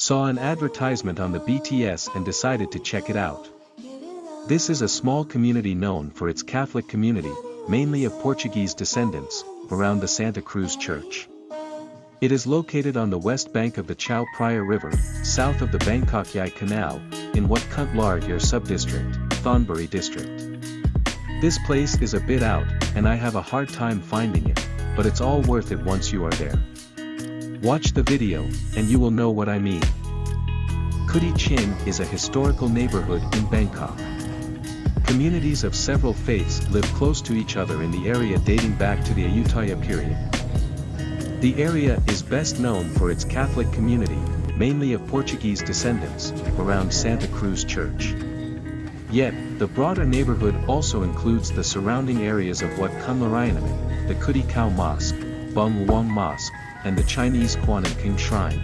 Saw an advertisement on the BTS and decided to check it out. This is a small community known for its Catholic community, mainly of Portuguese descendants, around the Santa Cruz Church. It is located on the west bank of the Chao Phraya River, south of the Bangkok Yai Canal, in Wat Kanlaya sub-district, Thonburi District. This place is a bit out, and I have a hard time finding it, but it's all worth it once you are there. Watch the video, and you will know what I mean. Kudi Chin is a historical neighborhood in Bangkok. Communities of several faiths live close to each other in the area dating back to the Ayutthaya period. The area is best known for its Catholic community, mainly of Portuguese descendants, around Santa Cruz Church. Yet, the broader neighborhood also includes the surrounding areas of Wat Kanlayanamit, the Kudi Khao Mosque, Luang Mosque, and the Chinese Kuan and Keng Shrine.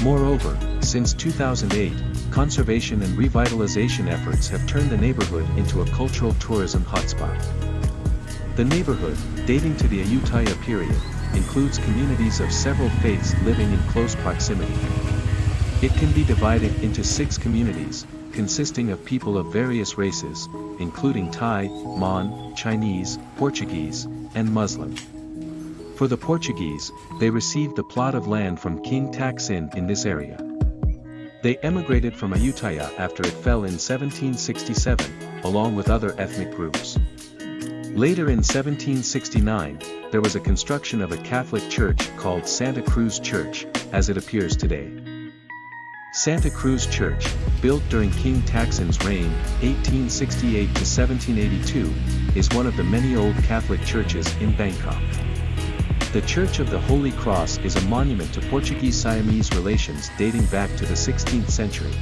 Moreover, since 2008, conservation and revitalization efforts have turned the neighborhood into a cultural tourism hotspot. The neighborhood, dating to the Ayutthaya period, includes communities of several faiths living in close proximity. It can be divided into 6 communities, consisting of people of various races, including Thai, Mon, Chinese, Portuguese, and Muslim. For the Portuguese, they received the plot of land from King Taksin in this area. They emigrated from Ayutthaya after it fell in 1767, along with other ethnic groups. Later in 1769, there was a construction of a Catholic church called Santa Cruz Church, as it appears today. Santa Cruz Church, built during King Taksin's reign, 1868 to 1782, is one of the many old Catholic churches in Bangkok. The Church of the Holy Cross is a monument to Portuguese-Siamese relations dating back to the 16th century.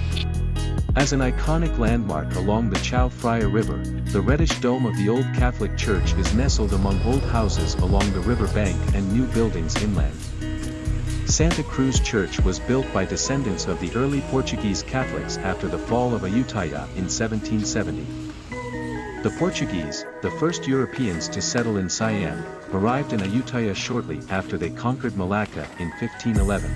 As an iconic landmark along the Chao Phraya River, the reddish dome of the old Catholic church is nestled among old houses along the river bank and new buildings inland. Santa Cruz Church was built by descendants of the early Portuguese Catholics after the fall of Ayutthaya in 1770. The Portuguese, the first Europeans to settle in Siam, arrived in Ayutthaya shortly after they conquered Malacca in 1511.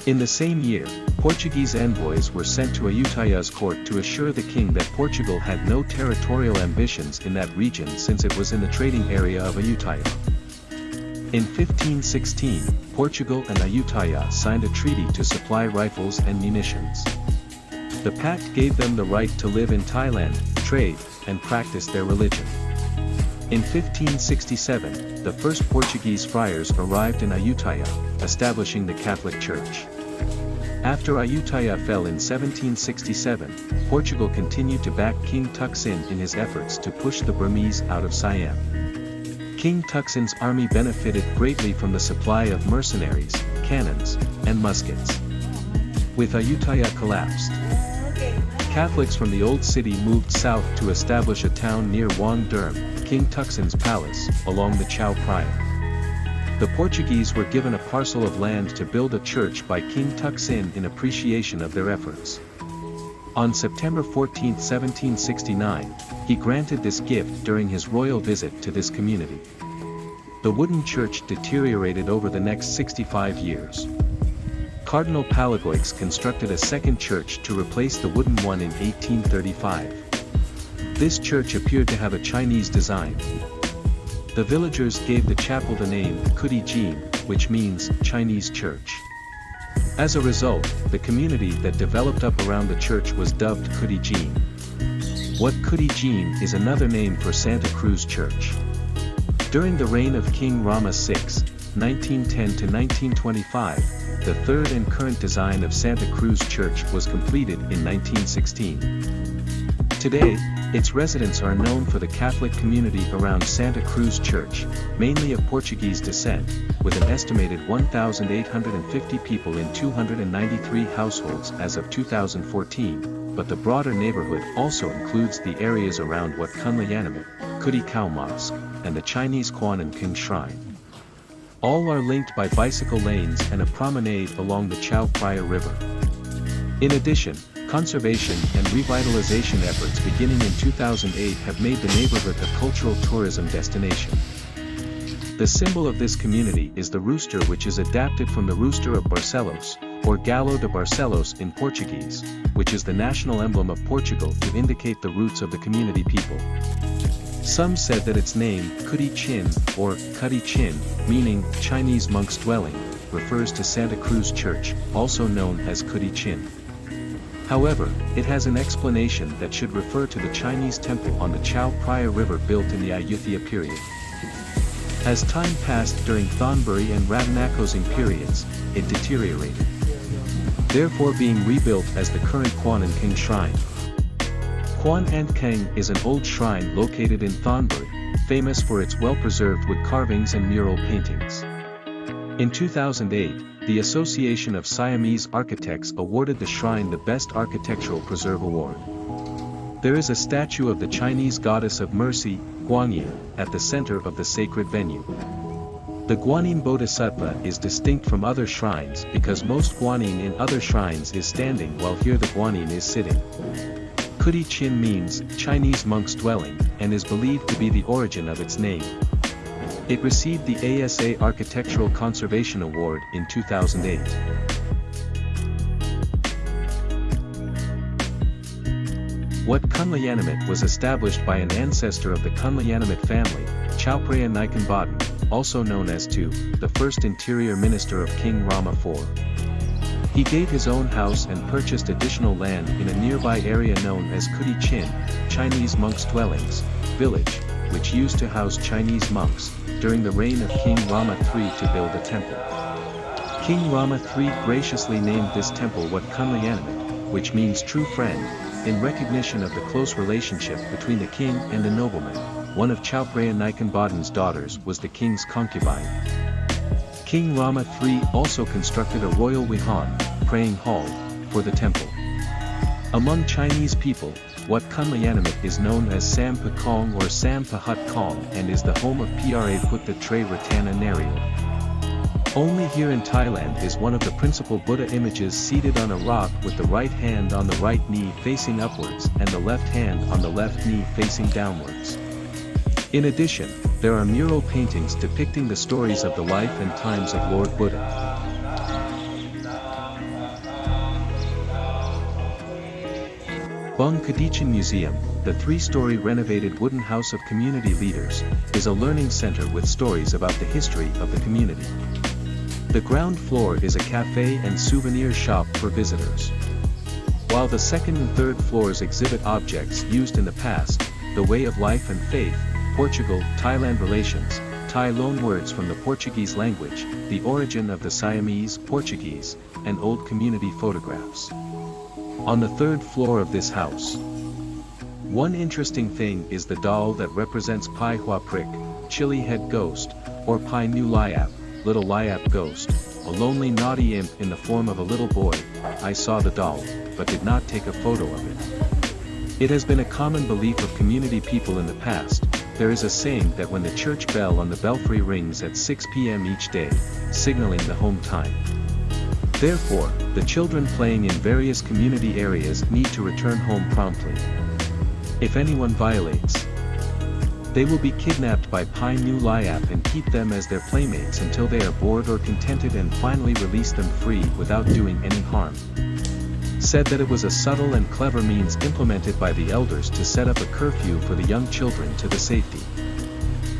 In the same year, Portuguese envoys were sent to Ayutthaya's court to assure the king that Portugal had no territorial ambitions in that region since it was in the trading area of Ayutthaya. In 1516, Portugal and Ayutthaya signed a treaty to supply rifles and munitions. The pact gave them the right to live in Thailand, trade, and practice their religion. In 1567, the first Portuguese friars arrived in Ayutthaya, establishing the Catholic Church. After Ayutthaya fell in 1767, Portugal continued to back King Taksin in his efforts to push the Burmese out of Siam. King Taksin's army benefited greatly from the supply of mercenaries, cannons, and muskets. With Ayutthaya collapsed, Catholics from the old city moved south to establish a town near Wang Derm, King Taksin's palace, along the Chao Phraya. The Portuguese were given a parcel of land to build a church by King Taksin in appreciation of their efforts. On September 14, 1769, he granted this gift during his royal visit to this community. The wooden church deteriorated over the next 65 years. Cardinal Palagoix constructed a second church to replace the wooden one in 1835. This church appeared to have a Chinese design. The villagers gave the chapel the name Kudi Chin, which means Chinese church. As a result, the community that developed up around the church was dubbed Kudi Chin. Wat Kalayanamitr is another name for Santa Cruz Church. During the reign of King Rama VI, 1910 to 1925, the third and current design of Santa Cruz Church was completed in 1916. Today, its residents are known for the Catholic community around Santa Cruz Church, mainly of Portuguese descent, with an estimated 1,850 people in 293 households as of 2014, but the broader neighborhood also includes the areas around Wat Kanlayanamit, Kudi Khao Mosque, and the Chinese Kuan and Keng Shrine. All are linked by bicycle lanes and a promenade along the Chao Phraya River. In addition, conservation and revitalization efforts beginning in 2008 have made the neighborhood a cultural tourism destination. The symbol of this community is the rooster, which is adapted from the rooster of Barcelos, or Galo de Barcelos in Portuguese, which is the national emblem of Portugal to indicate the roots of the community people. Some said that its name, Kudi Chin, or Kudi Chin, meaning Chinese monk's dwelling, refers to Santa Cruz Church, also known as Kudi Chin. However, it has an explanation that should refer to the Chinese temple on the Chao Phraya River built in the Ayutthaya period. As time passed during Thonburi and Rattanakosin periods, it deteriorated, therefore being rebuilt as the current Kuan and Keng shrine. Kuan and Keng is an old shrine located in Thonburi, famous for its well-preserved wood carvings and mural paintings. In 2008, the Association of Siamese Architects awarded the shrine the Best Architectural Preserve Award. There is a statue of the Chinese goddess of mercy, Guanyin, at the center of the sacred venue. The Guanyin Bodhisattva is distinct from other shrines because most Guanyin in other shrines is standing while here the Guanyin is sitting. Kudi Chin means Chinese monk's dwelling, and is believed to be the origin of its name. It received the ASA Architectural Conservation Award in 2008. Wat Kanlayanamit was established by an ancestor of the Kanlayanamit family, Chao Phraya River, also known as Tu, the first interior minister of King Rama IV. He gave his own house and purchased additional land in a nearby area known as Kudi Chin, Chinese monks' dwellings, village, which used to house Chinese monks, during the reign of King Rama III to build a temple. King Rama III graciously named this temple Wat Kanlayanamit, which means true friend, in recognition of the close relationship between the king and the nobleman. One of Chao Phraya River's daughters was the king's concubine. King Rama III also constructed a royal wihan, praying hall, for the temple. Among Chinese people, Wat Kanlayanamit is known as Sam Pa Kong or Sam Pa Hut Kong and is the home of Pra Putta Tre Ratana Nariel. Only here in Thailand is one of the principal Buddha images seated on a rock with the right hand on the right knee facing upwards and the left hand on the left knee facing downwards. In addition, there are mural paintings depicting the stories of the life and times of Lord Buddha. Kudi Chin Museum, the three-story renovated wooden house of community leaders, is a learning center with stories about the history of the community. The ground floor is a cafe and souvenir shop for visitors, while the second and third floors exhibit objects used in the past, the way of life and faith, Portugal-Thailand relations, Thai loanwords from the Portuguese language, the origin of the Siamese, Portuguese, and old community photographs. On the third floor of this house, one interesting thing is the doll that represents Pai Hua Prik, Chili Head Ghost, or Pai Nu Liap, Little Liap Ghost, a lonely naughty imp in the form of a little boy. I saw the doll, but did not take a photo of it. It has been a common belief of community people in the past. There is a saying that when the church bell on the belfry rings at 6 p.m. each day, signaling the home time. Therefore, the children playing in various community areas need to return home promptly. If anyone violates, they will be kidnapped by Pai Nu Liap and keep them as their playmates until they are bored or contented and finally release them free without doing any harm. Said that it was a subtle and clever means implemented by the elders to set up a curfew for the young children to the safety.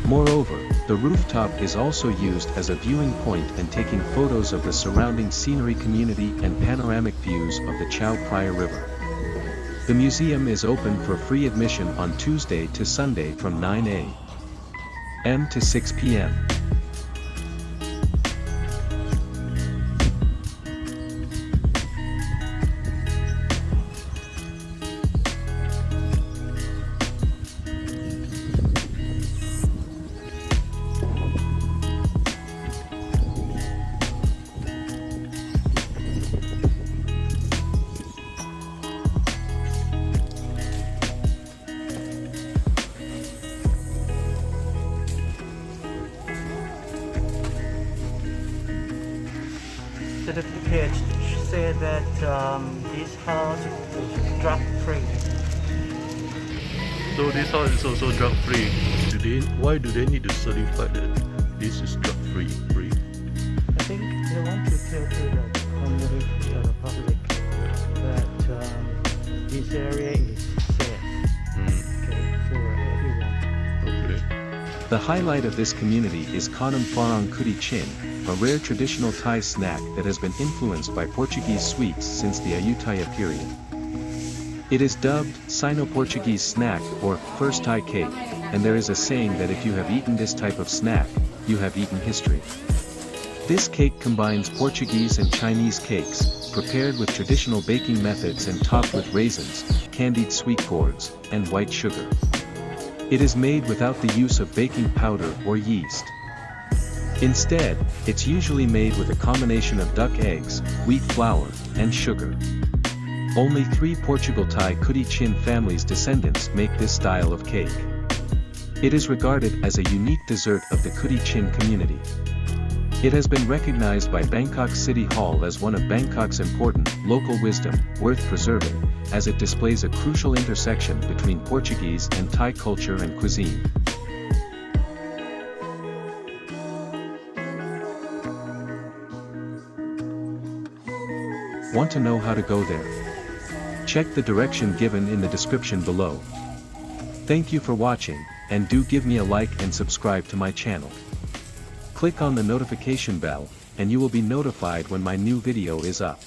Moreover, the rooftop is also used as a viewing point and taking photos of the surrounding scenery community and panoramic views of the Chao Phraya River. The museum is open for free admission on Tuesday to Sunday from 9 a.m. to 6 p.m. Certificate say that this house is drug free. So this house is also drug free. Why do they need to certify that this is drug free? I think they want to tell you that community or the public that this area is safe, okay, for everyone. Okay. The highlight of this community is Kanam Farang Kudi Chin, a rare traditional Thai snack that has been influenced by Portuguese sweets since the Ayutthaya period. It is dubbed Sino-Portuguese snack or first Thai cake, and there is a saying that if you have eaten this type of snack, you have eaten history. This cake combines Portuguese and Chinese cakes, prepared with traditional baking methods and topped with raisins, candied sweet gourds, and white sugar. It is made without the use of baking powder or yeast. Instead, it's usually made with a combination of duck eggs, wheat flour, and sugar. Only 3 Portugal Thai Kudi Chin family's descendants make this style of cake. It is regarded as a unique dessert of the Kudi Chin community. It has been recognized by Bangkok City Hall as one of Bangkok's important local wisdom worth preserving, as it displays a crucial intersection between Portuguese and Thai culture and cuisine. Want to know how to go there? Check the direction given in the description below. Thank you for watching, and do give me a like and subscribe to my channel. Click on the notification bell, and you will be notified when my new video is up.